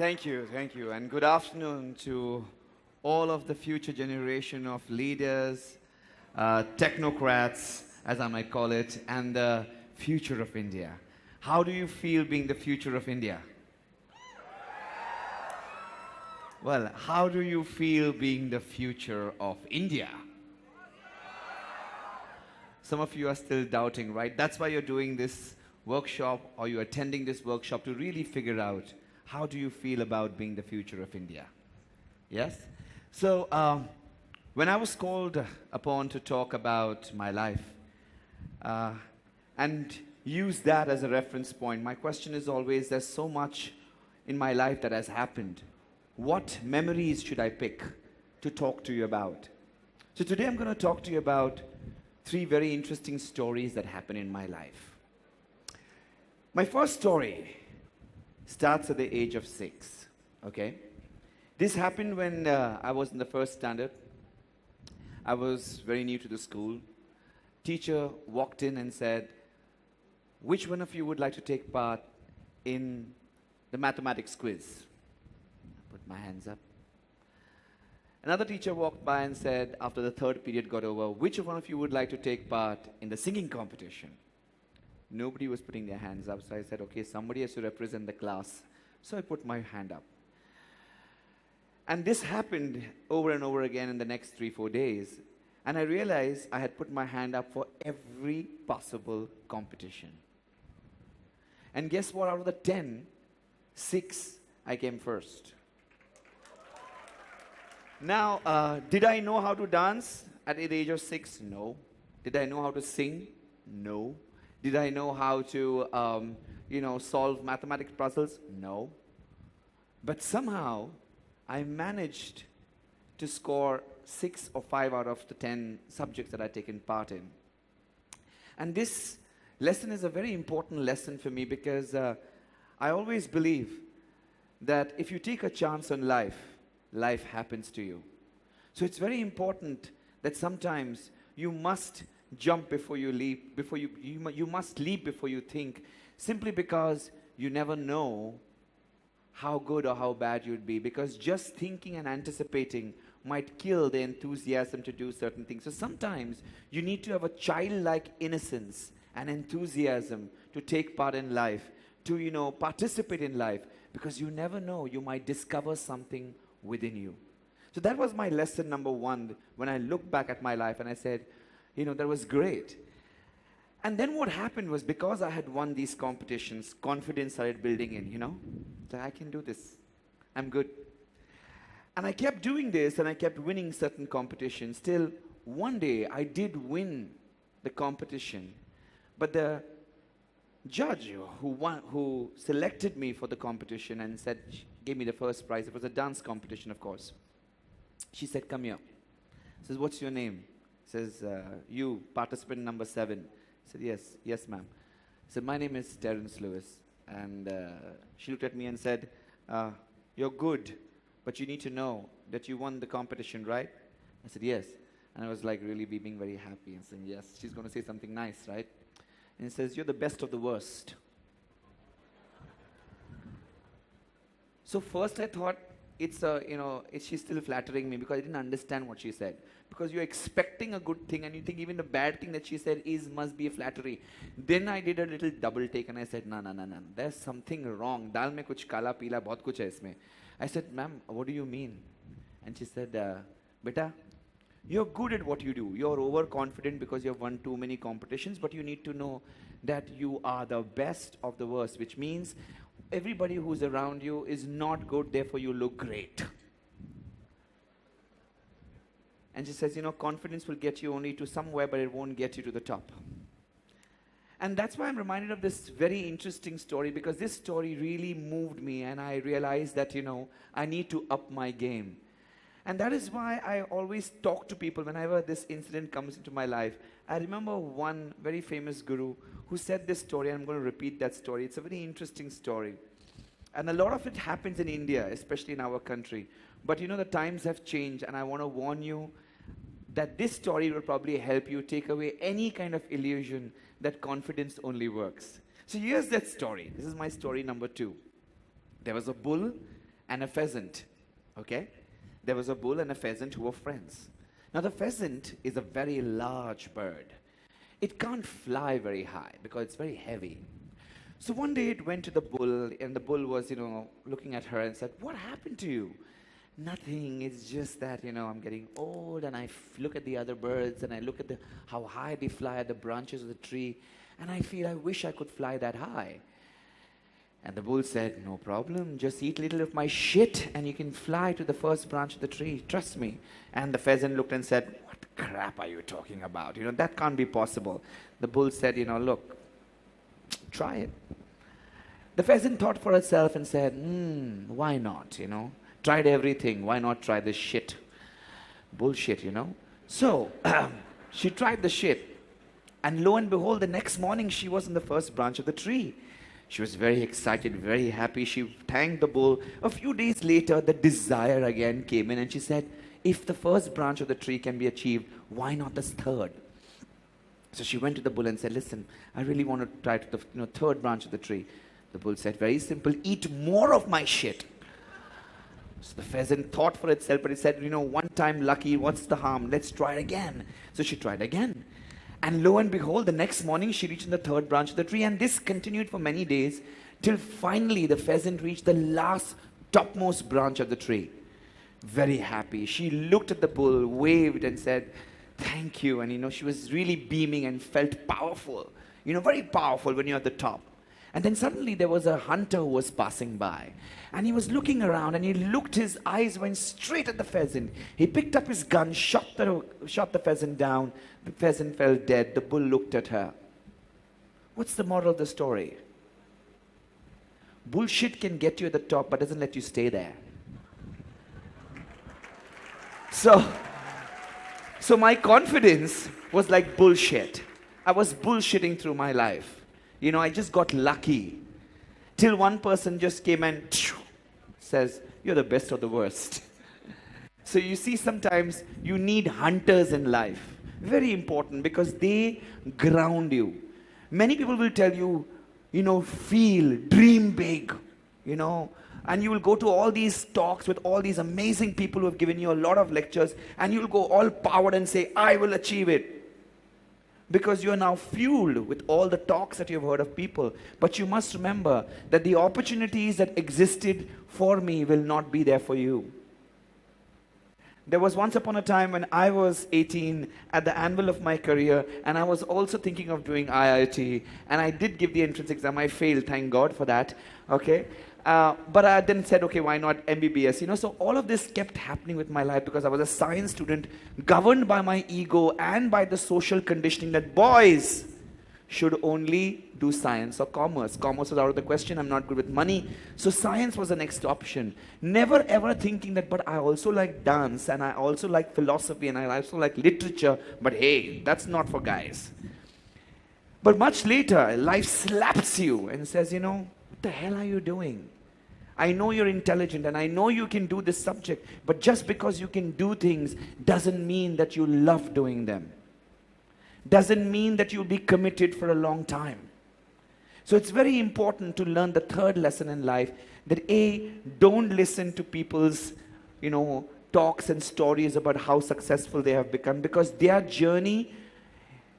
Thank you, and good afternoon to all of the future generation of leaders, technocrats, as I might call it, and the future of India. How do you feel being the future of India? Well, how do you feel being the future of India? Some of you are still doubting, right? That's why you're doing this workshop or you're attending this workshop to really figure out how do you feel about being the future of India. Yes? So, when I was called upon to talk about my life and use that as a reference point, my question is always there's so much in my life that has happened. What memories should I pick to talk to you about? So today I'm going to talk to you about three very interesting stories that happened in my life. My first story starts at the age of 6, okay? This happened when I was in the first standard. I was very new to the school. Teacher walked in and said, which one of you would like to take part in the mathematics quiz? I put my hands up. Another teacher walked by and said, after the third period got over, which one of you would like to take part in the singing competition? Nobody was putting their hands up, so I said, okay, somebody has to represent the class. So I put my hand up. And this happened over and over again in the next 3-4 days. And I realized I had put my hand up for every possible competition. And guess what? Out of the 10, 6, I came first. Now, did I know how to dance at the age of 6? No. Did I know how to sing? No. Did I know how to, solve mathematics puzzles? No. But somehow, I managed to score 6 or 5 out of the 10 subjects that I'd taken part in. And this lesson is a very important lesson for me because I always believe that if you take a chance on life, life happens to you. So it's very important that sometimes you must jump before you leap, you must leap before you think, simply because you never know how good or how bad you'd be, because just thinking and anticipating might kill the enthusiasm to do certain things. So sometimes you need to have a childlike innocence and enthusiasm to take part in life, to participate in life, because you never know, you might discover something within you. So that was my lesson number 1 when I look back at my life and I said, that was great. And then what happened was, because I had won these competitions, confidence started building in, that I can do this. I'm good. And I kept doing this and I kept winning certain competitions. Till one day I did win the competition. But the judge who selected me for the competition and gave me the first prize, it was a dance competition, of course. She said, come here. Says, what's your name? Says, you, participant number 7. I said, yes, ma'am. I said, my name is Terence Lewis. And she looked at me and said, you're good, but you need to know that you won the competition, right? I said, yes. And I was like really being very happy and saying, yes, she's going to say something nice, right? And he says, you're the best of the worst. So first I thought, she's still flattering me, because I didn't understand what she said. Because you're expecting a good thing and you think even the bad thing that she said must be a flattery. Then I did a little double take and I said, no, there's something wrong. Dal mein kuch kala peela bahut kuch hai isme. I said, ma'am, what do you mean? And she said, beta, you're good at what you do. You're overconfident because you've won too many competitions, but you need to know that you are the best of the worst, which means everybody who's around you is not good, therefore you look great. And she says, confidence will get you only to somewhere, but it won't get you to the top. And that's why I'm reminded of this very interesting story, because this story really moved me and I realized that, I need to up my game. And that is why I always talk to people whenever this incident comes into my life. I remember one very famous guru who said this story, and I'm going to repeat that story. It's a very interesting story. And a lot of it happens in India, especially in our country. But the times have changed, and I want to warn you that this story will probably help you take away any kind of illusion that confidence only works. So here's that story. This is my story number 2. There was a bull and a pheasant. Okay? There was a bull and a pheasant who were friends. Now the pheasant is a very large bird. It can't fly very high because it's very heavy. So one day it went to the bull, and the bull was, looking at her and said, "What happened to you?" "Nothing, it's just that, I'm getting old, and I look at the other birds, and I look at how high they fly at the branches of the tree, and I feel I wish I could fly that high." And the bull said, "No problem, just eat a little of my shit, and you can fly to the first branch of the tree, trust me." And the pheasant looked and said, "What crap are you talking about? That can't be possible." The bull said, "Look, try it." The pheasant thought for herself and said, why not, Tried everything, why not try this shit? Bullshit, So, she tried the shit. And lo and behold, the next morning she was in the first branch of the tree. She was very excited, very happy. She thanked the bull. A few days later, the desire again came in, and she said, if the first branch of the tree can be achieved, why not the third? So she went to the bull and said, "Listen, I really want to try to the third branch of the tree." The bull said, "Very simple, eat more of my shit." So the pheasant thought for itself, but it said, one time lucky, what's the harm? Let's try it again. So she tried again. And lo and behold, the next morning she reached the third branch of the tree, and this continued for many days till finally the pheasant reached the last topmost branch of the tree. Very happy. She looked at the bull, waved and said, "Thank you." And she was really beaming and felt powerful. Very powerful when you're at the top. And then suddenly there was a hunter who was passing by. And he was looking around, and his eyes went straight at the pheasant. He picked up his gun, shot the pheasant down. The pheasant fell dead. The bull looked at her. What's the moral of the story? Bullshit can get you at the top, but doesn't let you stay there. So my confidence was like bullshit. I was bullshitting through my life. I just got lucky. Till one person just came and says, "You're the best of the worst." So you see, sometimes you need hunters in life. Very important, because they ground you. Many people will tell you, feel, dream big, and you will go to all these talks with all these amazing people who have given you a lot of lectures, and you'll go all powered and say, "I will achieve it." Because you are now fueled with all the talks that you've heard of people. But you must remember that the opportunities that existed for me will not be there for you. There was once upon a time when I was 18, at the anvil of my career, and I was also thinking of doing IIT, and I did give the entrance exam. I failed, thank God for that. Okay. But I then said, okay, why not MBBS? So all of this kept happening with my life because I was a science student, governed by my ego and by the social conditioning that boys should only do science or commerce. Commerce was out of the question. I'm not good with money. So science was the next option. Never ever thinking that, but I also like dance, and I also like philosophy, and I also like literature. But hey, that's not for guys. But much later, life slaps you and says, what the hell are you doing? I know you're intelligent, and I know you can do this subject, but just because you can do things doesn't mean that you love doing them. Doesn't mean that you'll be committed for a long time. So it's very important to learn the third lesson in life, that don't listen to people's, talks and stories about how successful they have become, because their journey,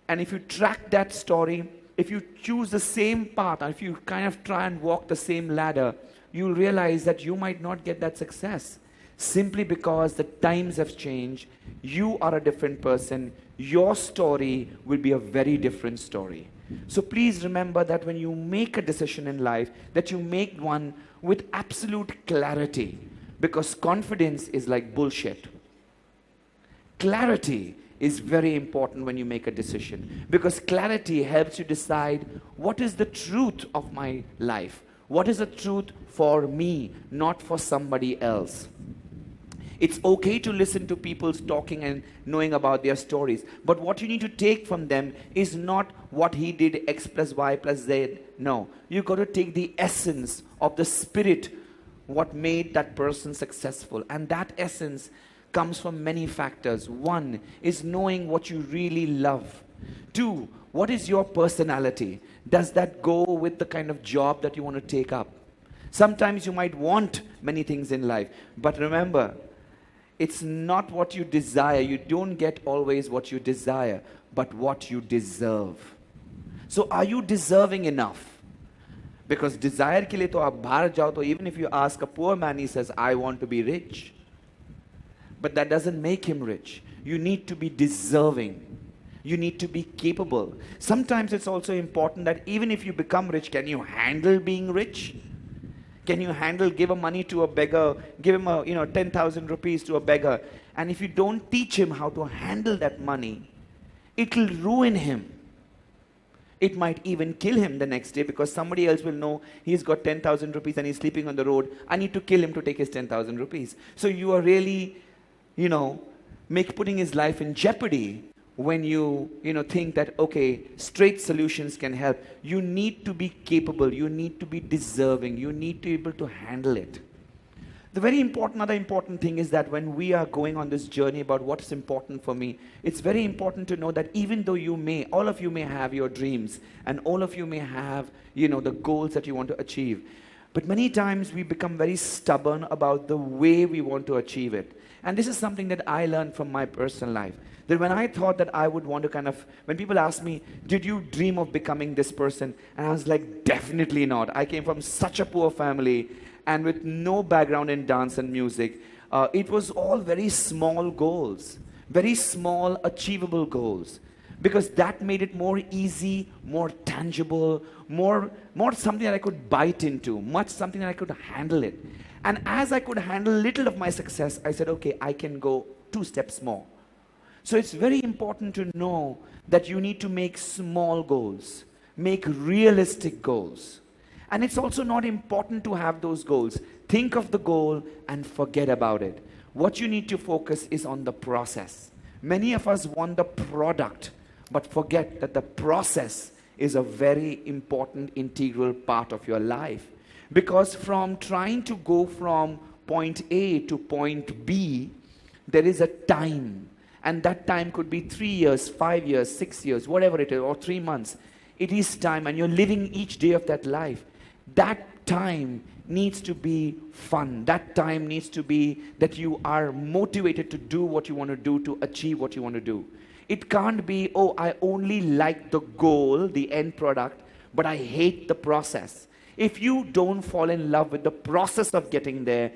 and if you track that story, if you choose the same path, and if you kind of try and walk the same ladder, you'll realize that you might not get that success. Simply because the times have changed, you are a different person, your story will be a very different story. So please remember that when you make a decision in life, that you make one with absolute clarity, because confidence is like bullshit. Clarity is very important when you make a decision, because clarity helps you decide what is the truth of my life. What is the truth for me, not for somebody else. It's okay to listen to people's talking and knowing about their stories, but what you need to take from them is not what he did X plus Y plus Z. No, you got to take the essence of the spirit, what made that person successful, and that essence comes from many factors. One is knowing what you really love. Two, what is your personality? Does that go with the kind of job that you want to take up? Sometimes you might want many things in life, but remember, it's not what you desire. You don't get always what you desire, but what you deserve. So are you deserving enough? Because desire ke liye to aap bahar jao, to even if you ask a poor man, he says, I want to be rich. But that doesn't make him rich. You need to be deserving. You need to be capable. Sometimes it's also important that even if you become rich, can you handle being rich? Can you handle, give a money to a beggar, give him a, 10,000 rupees to a beggar, and if you don't teach him how to handle that money, it will ruin him. It might even kill him the next day, because somebody else will know he's got 10,000 rupees and he's sleeping on the road. I need to kill him to take his 10,000 rupees. So you are really, putting his life in jeopardy when you think that, okay, straight solutions can help. You need to be capable. You need to be deserving. You need to be able to handle it. The other important thing is that when we are going on this journey about what's important for me, it's very important to know that even though all of you may have your dreams, and all of you may have, the goals that you want to achieve, but many times we become very stubborn about the way we want to achieve it. And this is something that I learned from my personal life. That when I thought that I would want to when people ask me, did you dream of becoming this person? And I was like, definitely not. I came from such a poor family and with no background in dance and music. It was all very small goals, very small achievable goals, because that made it more easy, more tangible, more something that I could bite into, much something that I could handle it. And as I could handle little of my success, I said, okay, I can go 2 steps more. So it's very important to know that you need to make small goals, make realistic goals. And it's also not important to have those goals. Think of the goal and forget about it. What you need to focus is on the process. Many of us want the product, but forget that the process is a very important integral part of your life. Because from trying to go from point A to point B, there is a time. And that time could be 3 years, 5 years, 6 years, whatever it is, or 3 months. It is time, and you're living each day of that life. That time needs to be fun. That time needs to be that you are motivated to do what you want to do, to achieve what you want to do. It can't be, oh, I only like the goal, the end product, but I hate the process. If you don't fall in love with the process of getting there,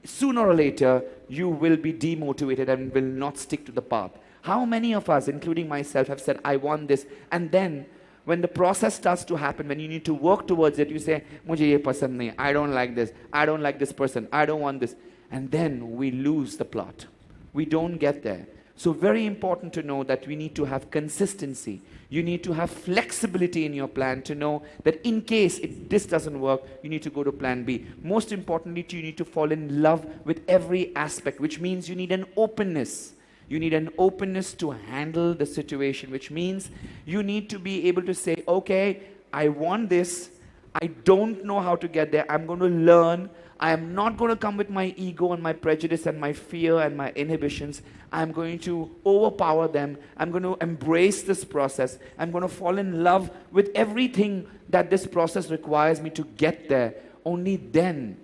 sooner or later, you will be demotivated and will not stick to the path. How many of us, including myself, have said, I want this, and then when the process starts to happen, when you need to work towards it, you say, Mujhe ye pasand nahi, I don't like this, I don't like this person, I don't want this. And then we lose the plot. We don't get there. So very important to know that we need to have consistency. You need to have flexibility in your plan to know that in case this doesn't work, you need to go to plan B. Most importantly, you need to fall in love with every aspect, which means you need an openness. You need an openness to handle the situation, which means you need to be able to say, okay, I want this. I don't know how to get there. I'm going to learn. I am not going to come with my ego and my prejudice and my fear and my inhibitions. I'm going to overpower them. I'm going to embrace this process. I'm going to fall in love with everything that this process requires me to get there. Only then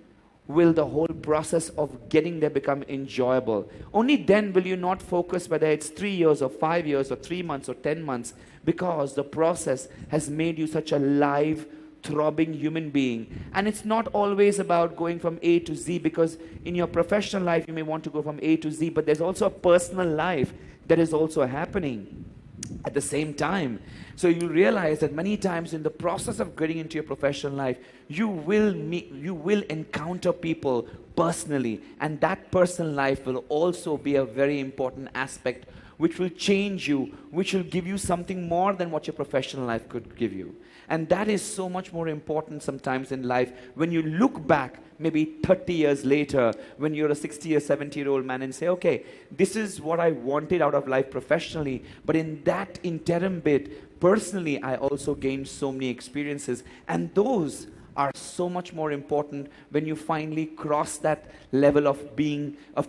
will the whole process of getting there become enjoyable. Only then will you not focus whether it's 3 years or 5 years or 3 months or 10 months, because the process has made you such a live, throbbing human being. And it's not always about going from A to Z, because in your professional life you may want to go from A to Z, but there's also a personal life that is also happening at the same time. So you realize that many times in the process of getting into your professional life, you will encounter people personally, and that personal life will also be a very important aspect which will change you, which will give you something more than what your professional life could give you. And that is so much more important sometimes in life when you look back maybe 30 years later, when you're a 60 or 70-year-old man, and say, okay, this is what I wanted out of life professionally, but in that interim bit, personally, I also gained so many experiences, and those are so much more important when you finally cross that level of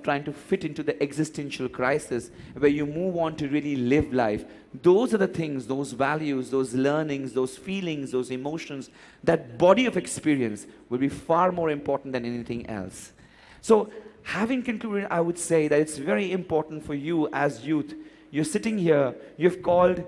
trying to fit into the existential crisis, where you move on to really live life. Those are the things, those values, those learnings, those feelings, those emotions, that body of experience will be far more important than anything else. So, having concluded, I would say that it's very important for you as youth. You're sitting here, you've called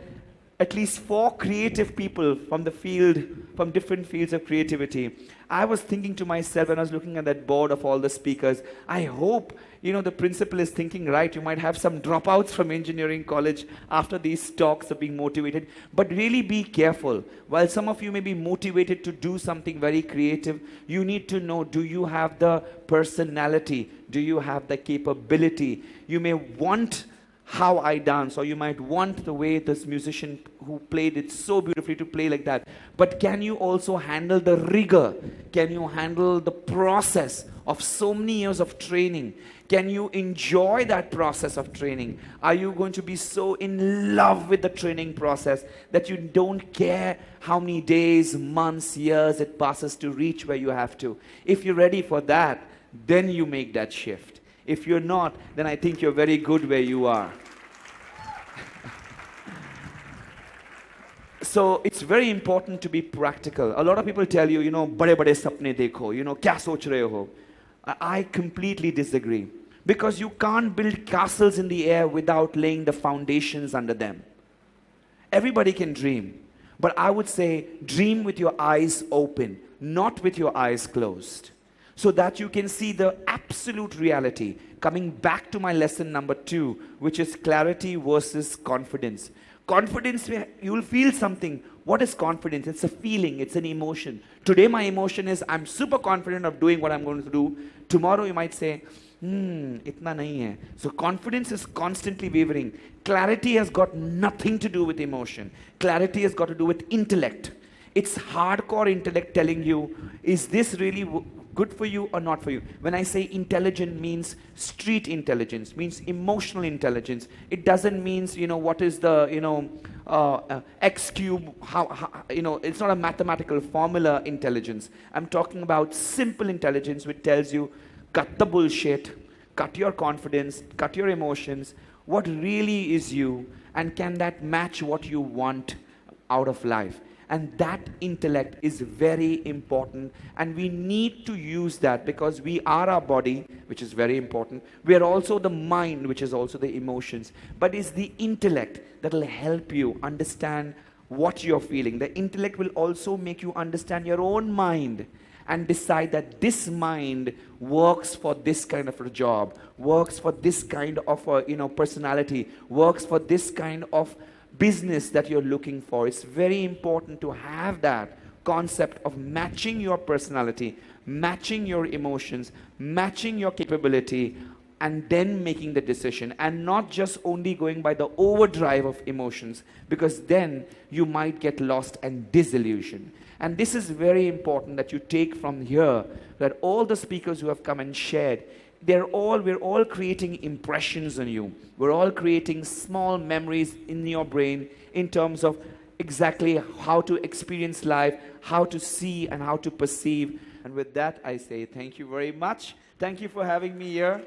at least 4 creative people from different fields of creativity. I was thinking to myself when I was looking at that board of all the speakers, I hope, the principal is thinking right. You might have some dropouts from engineering college after these talks of being motivated, but really be careful. While some of you may be motivated to do something very creative, you need to know, do you have the personality? Do you have the capability? You may want how I dance, or you might want the way this musician who played it so beautifully to play like that. But can you also handle the rigor? Can you handle the process of so many years of training? Can you enjoy that process of training? Are you going to be so in love with the training process that you don't care how many days, months, years it passes to reach where you have to? If you're ready for that, then you make that shift. If you're not, then I think you're very good where you are. So it's very important to be practical. A lot of people tell you, bade bade sapne dekho, kya soch rahe ho? I completely disagree. Because you can't build castles in the air without laying the foundations under them. Everybody can dream. But I would say, dream with your eyes open, not with your eyes closed, so that you can see the absolute reality. Coming back to my lesson number 2, which is clarity versus confidence. Confidence, you will feel something. What is confidence? It's a feeling, it's an emotion. Today my emotion is, I'm super confident of doing what I'm going to do. Tomorrow you might say, itna nahi hai. So confidence is constantly wavering. Clarity has got nothing to do with emotion. Clarity has got to do with intellect. It's hardcore intellect telling you, is this really good for you or not for you? When I say intelligent, means street intelligence, means emotional intelligence. It doesn't means, what is the, x cube, it's not a mathematical formula intelligence. I'm talking about simple intelligence, which tells you, cut the bullshit, cut your confidence, cut your emotions, what really is you, and can that match what you want out of life? And that intellect is very important, and we need to use that, because we are our body, which is very important. We are also the mind, which is also the emotions. But it's the intellect that will help you understand what you're feeling. The intellect will also make you understand your own mind and decide that this mind works for this kind of a job, works for this kind of a, personality, works for this kind of business that you're looking for. It's very important to have that concept of matching your personality, matching your emotions, matching your capability, and then making the decision, and not just only going by the overdrive of emotions, because then you might get lost and disillusioned. And this is very important that you take from here, that all the speakers who have come and shared, we're all creating impressions on you. We're all creating small memories in your brain in terms of exactly how to experience life, how to see and how to perceive. And with that, I say thank you very much. Thank you for having me here.